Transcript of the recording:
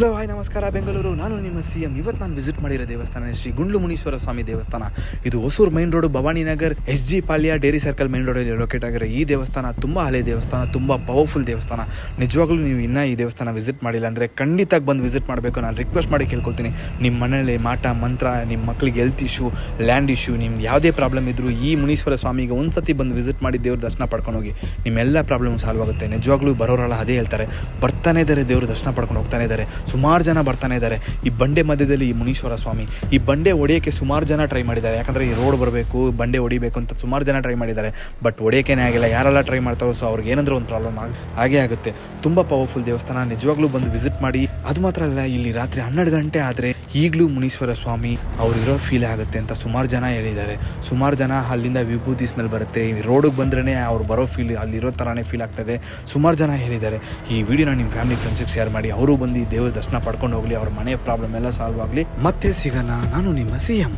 Hello hi ನಮಸ್ಕಾರ ಬೆಂಗಳೂರು. ನಾನು ನಿಮ್ಮ CM. ಇವತ್ತು ನಾನು ವಿಸಿಟ್ ಮಾಡಿರೋ ದೇವಸ್ಥಾನ ಶ್ರೀ ಗುಂಡ್ಲು ಮುನೀಶ್ವರ ಸ್ವಾಮಿ ದೇವಸ್ಥಾನ. ಇದು Hosur main road, Bhavani Nagar, SG ಪಾಳ್ಯ, ಡೇರಿ ಸರ್ಕಲ್ ಮೈನ್ ರೋಡಲ್ಲಿ ಲೊಕೇಟ್ ಆಗಿರೋ ಈ ದೇವಸ್ಥಾನ ತುಂಬ ಹಳೆ ದೇವಸ್ಥಾನ, ತುಂಬ ಪವರ್ಫುಲ್ ದೇವಸ್ಥಾನ. ನಿಜವಾಗ್ಲೂ ನೀವು ಇನ್ನೂ ಈ ದೇವಸ್ಥಾನ ವಿಸಿಟ್ ಮಾಡಿಲ್ಲ ಅಂದರೆ ಖಂಡಿತ ಬಂದು ವಿಸಿಟ್ ಮಾಡಬೇಕು. ನಾನು ರಿಕ್ವೆಸ್ಟ್ ಮಾಡಿ ಕೇಳ್ಕೊಳ್ತೀನಿ. ನಿಮ್ಮ ಮನೇಲಿ ಮಾಟ ಮಂತ್ರ, ನಿಮ್ಮ ಮಕ್ಕಳಿಗೆ ಹೆಲ್ತ್ ಇಶ್ಯೂ, ಲ್ಯಾಂಡ್ ಇಶ್ಯೂ, ನಿಮ್ದು ಯಾವುದೇ ಪ್ರಾಬ್ಲಮ್ ಇದ್ದರೂ ಈ ಮುನೀಶ್ವರ ಸ್ವಾಮಿಗೆ ಒಂದು ಸತಿ ಬಂದು ವಿಸಿಟ್ ಮಾಡಿ ದೇವ್ರ ದರ್ಶನ ಪಡ್ಕೊಂಡು ಹೋಗಿ. ನಿಮ್ಮೆಲ್ಲ ಪ್ರಾಬ್ಲಮ್ ಸಾಲ್ವ್ ಆಗುತ್ತೆ. ನಿಜವಾಗ್ಲೂ ಬರೋರೆಲ್ಲ ಅದೇ ಹೇಳ್ತಾರೆ. ಬರ್ತಾನೆ ಇದ್ದಾರೆ, ದೇವ್ರ ದರ್ಶನ ಪಡ್ಕೊಂಡು ಹೋಗ್ತಾನೆ ಇದ್ದಾರೆ. ಸುಮಾರು ಜನ ಬರ್ತಾನೆ ಇದ್ದಾರೆ. ಈ ಬಂಡೆ ಮಧ್ಯದಲ್ಲಿ ಈ ಮುನೀಶ್ವರ ಸ್ವಾಮಿ, ಈ ಬಂಡೆ ಹೊಡೆಯೋಕ್ಕೆ ಸುಮಾರು ಜನ ಟ್ರೈ ಮಾಡಿದ್ದಾರೆ. ಯಾಕಂದರೆ ಈ ರೋಡ್ ಬರಬೇಕು, ಬಂಡೆ ಹೊಡಿಬೇಕು ಅಂತ ಸುಮಾರು ಜನ ಟ್ರೈ ಮಾಡಿದ್ದಾರೆ. ಬಟ್ ಹೊಡೆಯೋಕ್ಕೇನೆ ಆಗಿಲ್ಲ. ಯಾರೆಲ್ಲ ಟ್ರೈ ಮಾಡ್ತಾರೋ ಸೊ ಅವ್ರಿಗೆ ಏನಾದರೂ ಒಂದು ಪ್ರಾಬ್ಲಮ್ ಹಾಗೇ ಆಗುತ್ತೆ. ತುಂಬ ಪವರ್ಫುಲ್ ದೇವಸ್ಥಾನ. ನಿಜವಾಗ್ಲೂ ಬಂದು ವಿಸಿಟ್ ಮಾಡಿ. ಅದು ಮಾತ್ರ ಅಲ್ಲ, ಇಲ್ಲಿ ರಾತ್ರಿ 12 ಗಂಟೆ ಆದರೆ ಈಗಲೂ ಮುನೀಶ್ವರ ಸ್ವಾಮಿ ಅವರಿರೋ ಫೀಲ್ ಆಗುತ್ತೆ ಅಂತ ಸುಮಾರು ಜನ ಹೇಳಿದ್ದಾರೆ. ಸುಮಾರು ಜನ ಅಲ್ಲಿಂದ ವಿಭೂತಿ ಸ್ಮೆಲ್ ಬರುತ್ತೆ. ಈ ರೋಡಿಗೆ ಬಂದ್ರೇ ಅವ್ರು ಬರೋ ಫೀಲ್ ಅಲ್ಲಿರೋ ಥರನೇ ಫೀಲ್ ಆಗ್ತದೆ. ಸುಮಾರು ಜನ ಹೇಳಿದ್ದಾರೆ. ಈ ವಿಡಿಯೋನ ನಿಮ್ಮ ಫ್ಯಾಮಿಲಿ ಫ್ರೆಂಡ್ಸಿಗೆ ಶೇರ್ ಮಾಡಿ. ಅವರು ಬಂದು ದೇವ್ರ ದರ್ಶನ ಪಡ್ಕೊಂಡು ಹೋಗಲಿ, ಅವ್ರ ಮನೆ ಪ್ರಾಬ್ಲಮ್ ಎಲ್ಲ ಸಾಲ್ವ್ ಆಗಲಿ. ಮತ್ತೆ ಸಿಗೋಣ. ನಾನು ನಿಮ್ಮ CM.